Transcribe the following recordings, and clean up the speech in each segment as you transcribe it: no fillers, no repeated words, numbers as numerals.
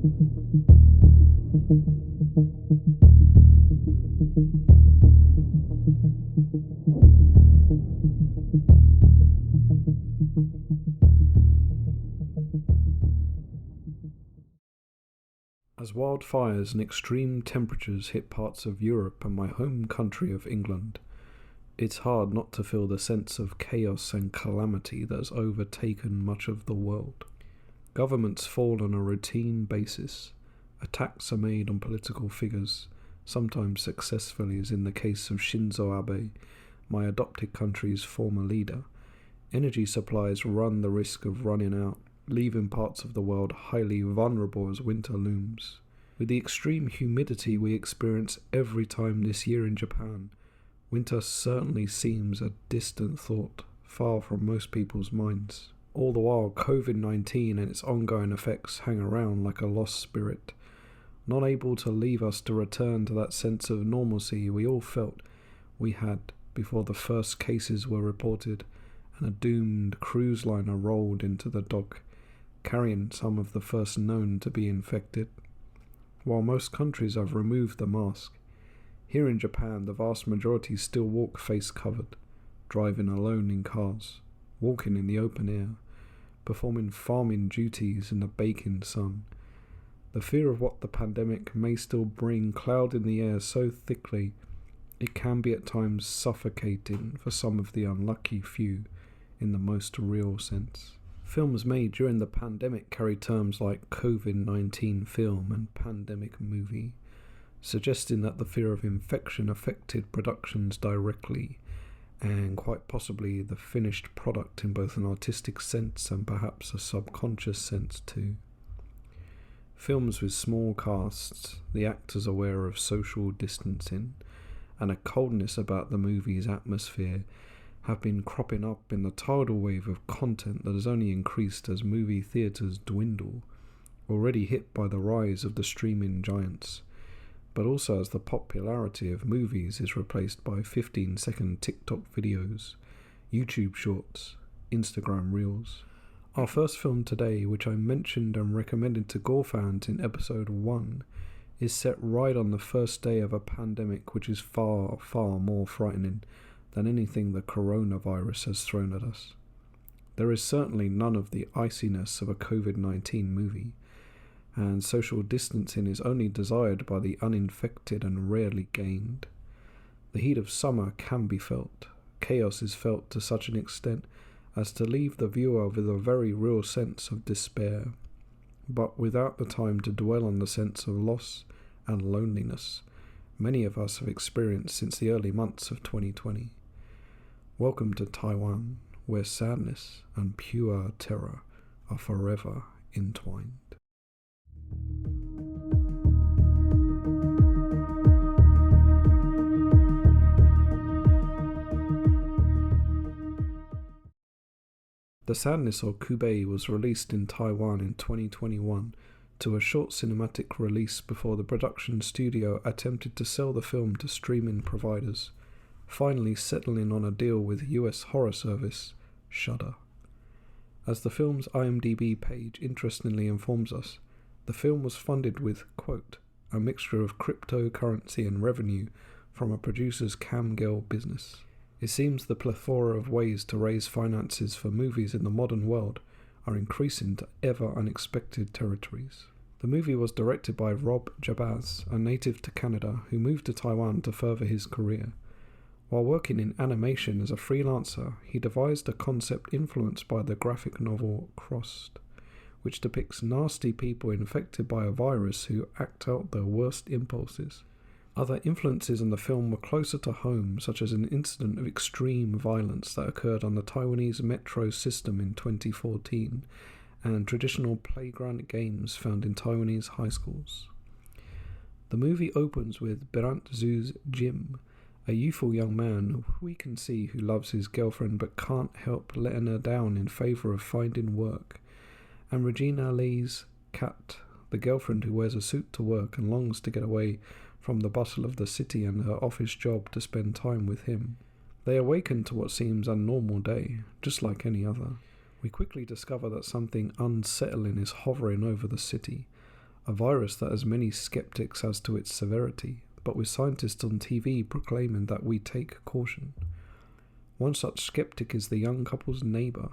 As wildfires and extreme temperatures hit parts of Europe and my home country of England, it's hard not to feel the sense of chaos and calamity that has overtaken much of the world. Governments fall on a routine basis. Attacks are made on political figures, sometimes successfully, as in the case of Shinzo Abe, my adopted country's former leader. Energy supplies run the risk of running out, leaving parts of the world highly vulnerable as winter looms. With the extreme humidity we experience every time this year in Japan, winter certainly seems a distant thought, far from most people's minds. All the while, COVID-19 and its ongoing effects hang around like a lost spirit, not able to leave us to return to that sense of normalcy we all felt we had before the first cases were reported and a doomed cruise liner rolled into the dock, carrying some of the first known to be infected. While most countries have removed the mask, here in Japan the vast majority still walk face covered, driving alone in cars, walking in the open air, performing farming duties in the baking sun. The fear of what the pandemic may still bring cloud in the air so thickly it can be at times suffocating for some of the unlucky few in the most real sense. Films made during the pandemic carry terms like COVID-19 film and pandemic movie, suggesting that the fear of infection affected productions directly, and quite possibly the finished product in both an artistic sense and perhaps a subconscious sense too. Films with small casts, the actors aware of social distancing, and a coldness about the movie's atmosphere have been cropping up in the tidal wave of content that has only increased as movie theatres dwindle, already hit by the rise of the streaming giants, but also as the popularity of movies is replaced by 15-second TikTok videos, YouTube shorts, Instagram reels. Our first film today, which I mentioned and recommended to gore fans in episode 1, is set right on the first day of a pandemic which is far, far more frightening than anything the coronavirus has thrown at us. There is certainly none of the iciness of a COVID-19 movie, and social distancing is only desired by the uninfected and rarely gained. The heat of summer can be felt. Chaos is felt to such an extent as to leave the viewer with a very real sense of despair, but without the time to dwell on the sense of loss and loneliness many of us have experienced since the early months of 2020. Welcome to Taiwan, where sadness and pure terror are forever entwined. The Sadness, or Kubei, was released in Taiwan in 2021 to a short cinematic release before the production studio attempted to sell the film to streaming providers, finally settling on a deal with US horror service Shudder. As the film's IMDb page interestingly informs us, the film was funded with, quote, a mixture of cryptocurrency and revenue from a producer's camgirl business. It seems the plethora of ways to raise finances for movies in the modern world are increasing to ever unexpected territories. The movie was directed by Rob Jabaz, a native to Canada who moved to Taiwan to further his career. While working in animation as a freelancer, he devised a concept influenced by the graphic novel Crossed, which depicts nasty people infected by a virus who act out their worst impulses. Other influences in the film were closer to home, such as an incident of extreme violence that occurred on the Taiwanese metro system in 2014, and traditional playground games found in Taiwanese high schools. The movie opens with Berant Zhu's Jim, a youthful young man who we can see who loves his girlfriend but can't help letting her down in favour of finding work, and Regina Lee's Kat, the girlfriend who wears a suit to work and longs to get away from the bustle of the city and her office job to spend time with him. They awaken to what seems a normal day, just like any other. We quickly discover that something unsettling is hovering over the city, a virus that has many skeptics as to its severity, but with scientists on TV proclaiming that we take caution. One such skeptic is the young couple's neighbour,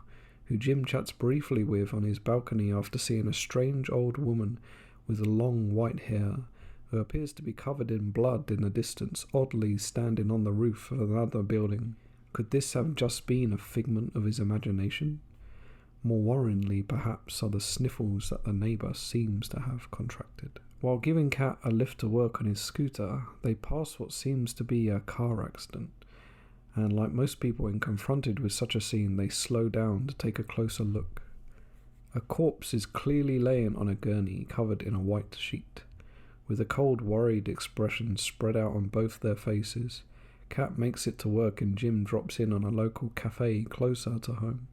who Jim chats briefly with on his balcony after seeing a strange old woman with long white hair, who appears to be covered in blood in the distance, oddly standing on the roof of another building. Could this have just been a figment of his imagination? More worryingly, perhaps, are the sniffles that the neighbour seems to have contracted. While giving Cat a lift to work on his scooter, they pass what seems to be a car accident, and like most people when confronted with such a scene, they slow down to take a closer look. A corpse is clearly laying on a gurney covered in a white sheet. With a cold, worried expression spread out on both their faces, Cat makes it to work and Jim drops in on a local cafe closer to home.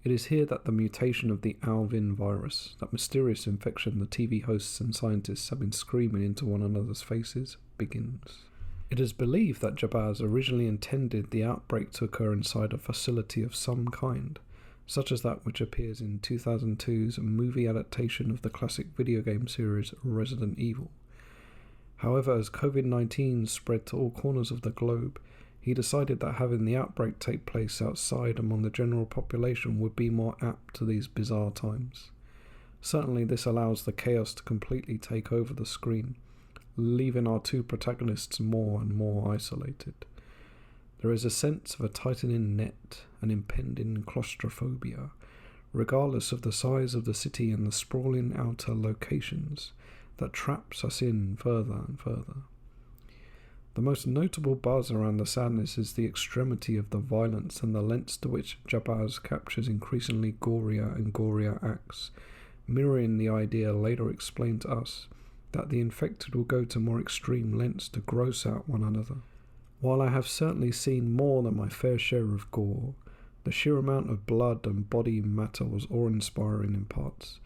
It is here that the mutation of the Alvin virus, that mysterious infection the TV hosts and scientists have been screaming into one another's faces, begins. It is believed that Jabaz originally intended the outbreak to occur inside a facility of some kind, such as that which appears in 2002's movie adaptation of the classic video game series Resident Evil. However, as COVID-19 spread to all corners of the globe, he decided that having the outbreak take place outside among the general population would be more apt to these bizarre times. Certainly this allows the chaos to completely take over the screen, leaving our two protagonists more and more isolated. There is a sense of a tightening net, an impending claustrophobia, regardless of the size of the city and the sprawling outer locations, that traps us in further and further. The most notable buzz around the sadness is the extremity of the violence and the lengths to which Jabaz captures increasingly gorier and gorier acts, mirroring the idea later explained to us that the infected will go to more extreme lengths to gross out one another. While I have certainly seen more than my fair share of gore, the sheer amount of blood and body matter was awe-inspiring in parts,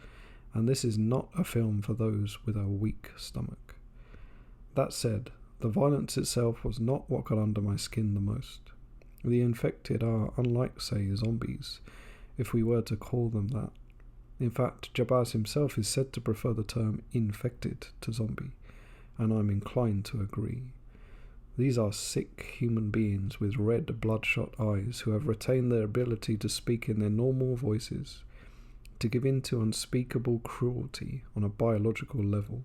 and this is not a film for those with a weak stomach. That said, the violence itself was not what got under my skin the most. The infected are unlike, say, zombies, if we were to call them that. In fact, Jabaz himself is said to prefer the term infected to zombie, and I'm inclined to agree. These are sick human beings with red, bloodshot eyes who have retained their ability to speak in their normal voices, to give in to unspeakable cruelty on a biological level.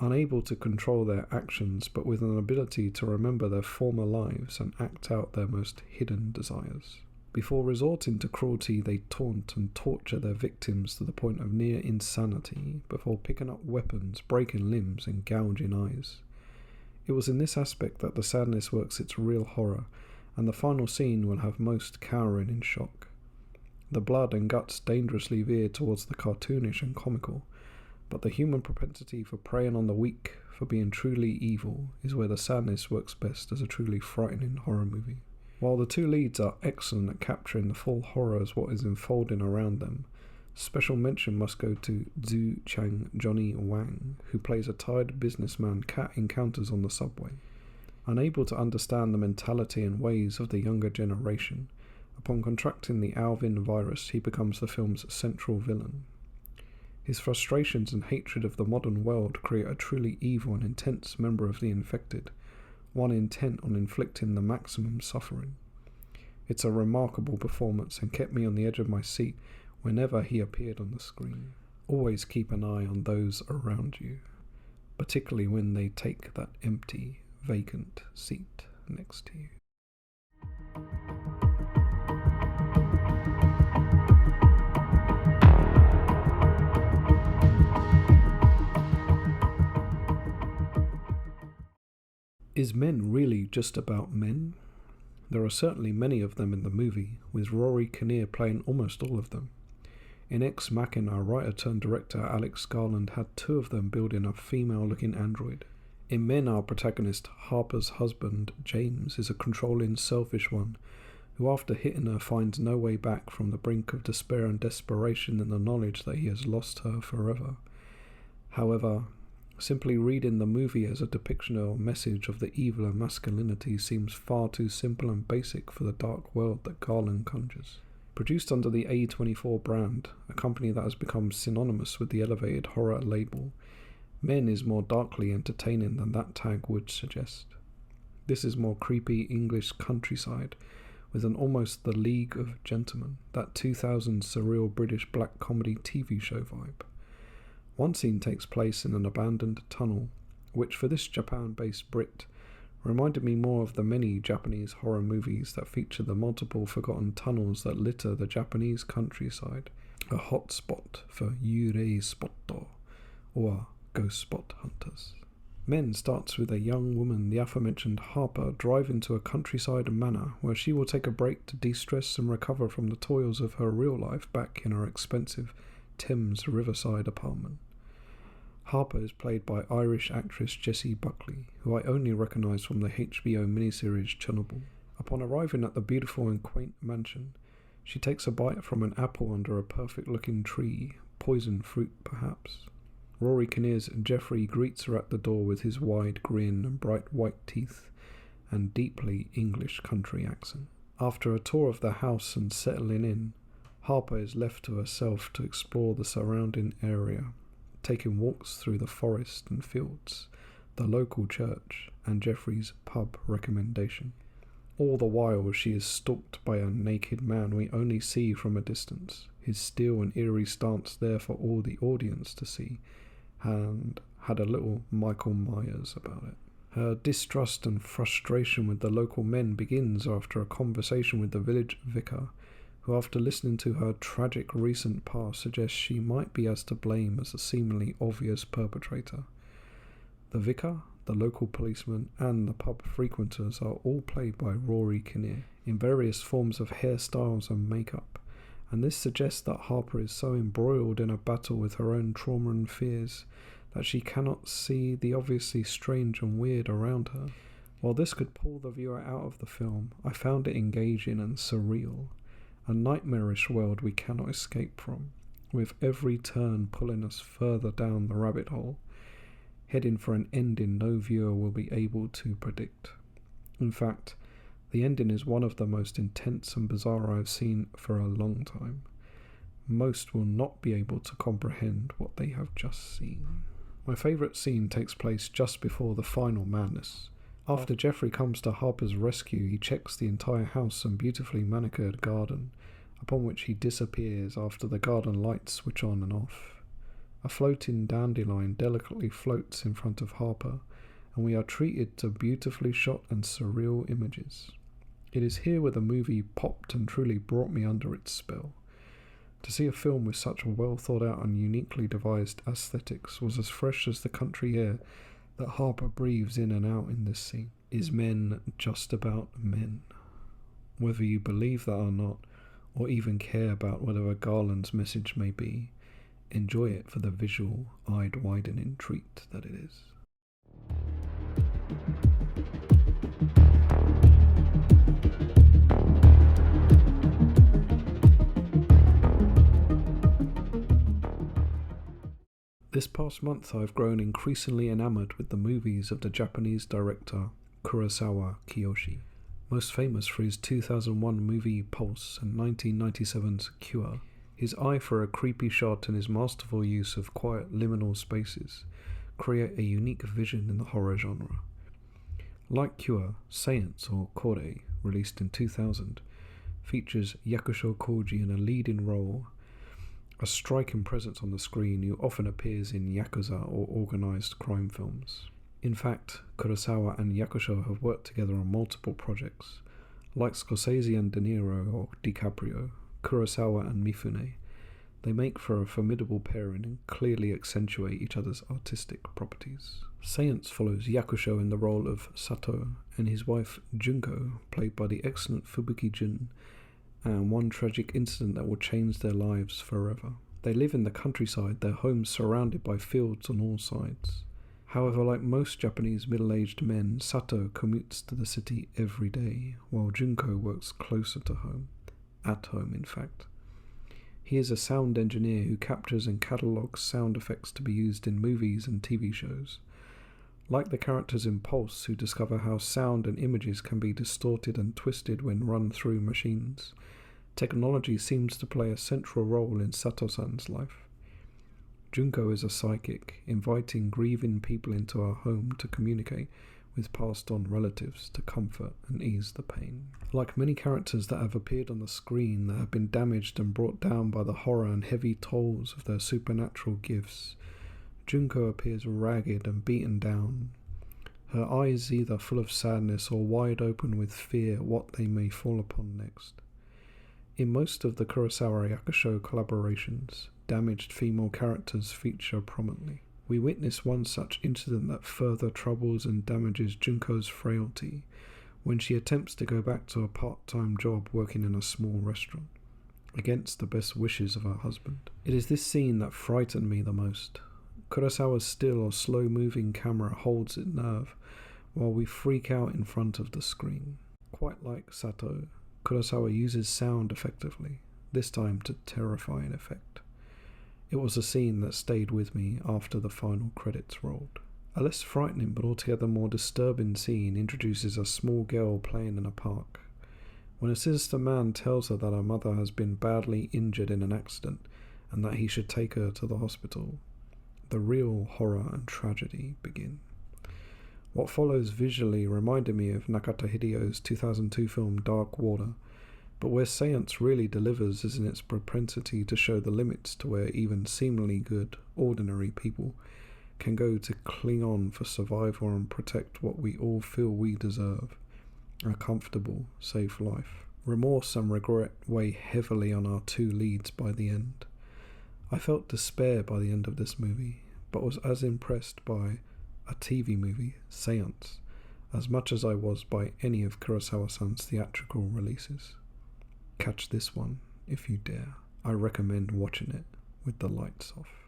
Unable to control their actions, but with an ability to remember their former lives and act out their most hidden desires. Before resorting to cruelty, they taunt and torture their victims to the point of near insanity, before picking up weapons, breaking limbs, and gouging eyes. It was in this aspect that the sadness works its real horror, and the final scene will have most cowering in shock. The blood and guts dangerously veer towards the cartoonish and comical, but the human propensity for preying on the weak, for being truly evil, is where the sadness works best as a truly frightening horror movie. While the two leads are excellent at capturing the full horror as what is unfolding around them, special mention must go to Zhu Chang Johnny Wang, who plays a tired businessman Cat encounters on the subway. Unable to understand the mentality and ways of the younger generation, upon contracting the Alvin virus, he becomes the film's central villain. His frustrations and hatred of the modern world create a truly evil and intense member of the infected, one intent on inflicting the maximum suffering. It's a remarkable performance and kept me on the edge of my seat whenever he appeared on the screen. Always keep an eye on those around you, particularly when they take that empty, vacant seat next to you. Is men really just about men? There are certainly many of them in the movie, with Rory Kinnear playing almost all of them. In Ex Machina, writer-turned-director Alex Garland had two of them building a female-looking android. In Men, our protagonist, Harper's husband, James, is a controlling, selfish one, who after hitting her finds no way back from the brink of despair and desperation in the knowledge that he has lost her forever. However, simply reading the movie as a depiction or message of the evil of masculinity seems far too simple and basic for the dark world that Garland conjures. Produced under the A24 brand, a company that has become synonymous with the elevated horror label, Men is more darkly entertaining than that tag would suggest. This is more creepy English countryside, with an almost The League of Gentlemen, that 2000 surreal British black comedy TV show vibe. One scene takes place in an abandoned tunnel, which for this Japan-based Brit reminded me more of the many Japanese horror movies that feature the multiple forgotten tunnels that litter the Japanese countryside, a hot spot for yurei spotto, or ghost spot hunters. Men starts with a young woman, the aforementioned Harper, driving to a countryside manor where she will take a break to de-stress and recover from the toils of her real life back in her expensive Thames riverside apartment. Harper is played by Irish actress Jessie Buckley, who I only recognise from the HBO miniseries Chernobyl. Upon arriving at the beautiful and quaint mansion, she takes a bite from an apple under a perfect-looking tree, poison fruit perhaps. Rory Kinnear's Geoffrey greets her at the door with his wide grin and bright white teeth and deeply English country accent. After a tour of the house and settling in, Harper is left to herself to explore the surrounding area, taking walks through the forest and fields, the local church, and Geoffrey's pub recommendation. All the while she is stalked by a naked man we only see from a distance, his still and eerie stance there for all the audience to see, and had a little Michael Myers about it. Her distrust and frustration with the local men begins after a conversation with the village vicar, who after listening to her tragic recent past suggests she might be as to blame as the seemingly obvious perpetrator. The vicar, the local policeman, and the pub frequenters are all played by Rory Kinnear in various forms of hairstyles and makeup, and this suggests that Harper is so embroiled in a battle with her own trauma and fears that she cannot see the obviously strange and weird around her. While this could pull the viewer out of the film, I found it engaging and surreal, a nightmarish world we cannot escape from, with every turn pulling us further down the rabbit hole, heading for an ending no viewer will be able to predict. In fact, the ending is one of the most intense and bizarre I've seen for a long time. Most will not be able to comprehend what they have just seen. My favourite scene takes place just before the final madness. After Geoffrey comes to Harper's rescue, he checks the entire house and beautifully manicured garden, upon which he disappears after the garden lights switch on and off. A floating dandelion delicately floats in front of Harper, and we are treated to beautifully shot and surreal images. It is here where the movie popped and truly brought me under its spell. To see a film with such well thought out and uniquely devised aesthetics was as fresh as the country air that Harper breathes in and out in this scene. Is Men just about men? Whether you believe that or not, or even care about whatever Garland's message may be, enjoy it for the visual, eye-widening treat that it is. This past month I've grown increasingly enamoured with the movies of the Japanese director Kurosawa Kiyoshi, most famous for his 2001 movie Pulse and 1997's Cure. His eye for a creepy shot and his masterful use of quiet liminal spaces create a unique vision in the horror genre. Like Cure, Seance or Kore, released in 2000, features Yakusho Koji in a leading role, a striking presence on the screen who often appears in Yakuza or organised crime films. In fact, Kurosawa and Yakusho have worked together on multiple projects. Like Scorsese and De Niro or DiCaprio, Kurosawa and Mifune, they make for a formidable pairing and clearly accentuate each other's artistic properties. Seance follows Yakusho in the role of Sato and his wife Junko, played by the excellent Fubuki Jun, and one tragic incident that will change their lives forever. They live in the countryside, their homes surrounded by fields on all sides. However, like most Japanese middle-aged men, Sato commutes to the city every day, while Junko works closer to home. At home, in fact. He is a sound engineer who captures and catalogues sound effects to be used in movies and TV shows. Like the characters in Pulse, who discover how sound and images can be distorted and twisted when run through machines, Technology seems to play a central role in Sato-san's life. Junko is a psychic, inviting grieving people into our home to communicate with passed-on relatives to comfort and ease the pain. Like many characters that have appeared on the screen that have been damaged and brought down by the horror and heavy tolls of their supernatural gifts, Junko appears ragged and beaten down, her eyes either full of sadness or wide open with fear what they may fall upon next. In most of the Kurosawa Yakusho collaborations, damaged female characters feature prominently. We witness one such incident that further troubles and damages Junko's frailty when she attempts to go back to a part-time job working in a small restaurant, against the best wishes of her husband. It is this scene that frightened me the most. Kurosawa's still or slow-moving camera holds its nerve while we freak out in front of the screen. Quite like Sato, Kurosawa uses sound effectively, this time to terrifying effect. It was a scene that stayed with me after the final credits rolled. A less frightening but altogether more disturbing scene introduces a small girl playing in a park. When a sinister man tells her that her mother has been badly injured in an accident and that he should take her to the hospital, the real horror and tragedy begin. What follows visually reminded me of Nakata Hideo's 2002 film Dark Water, but where Seance really delivers is in its propensity to show the limits to where even seemingly good, ordinary people can go to cling on for survival and protect what we all feel we deserve, a comfortable, safe life. Remorse and regret weigh heavily on our two leads by the end. I felt despair by the end of this movie, but was as impressed by a TV movie, Seance, as much as I was by any of Kurosawa-san's theatrical releases. Catch this one if you dare. I recommend watching it with the lights off.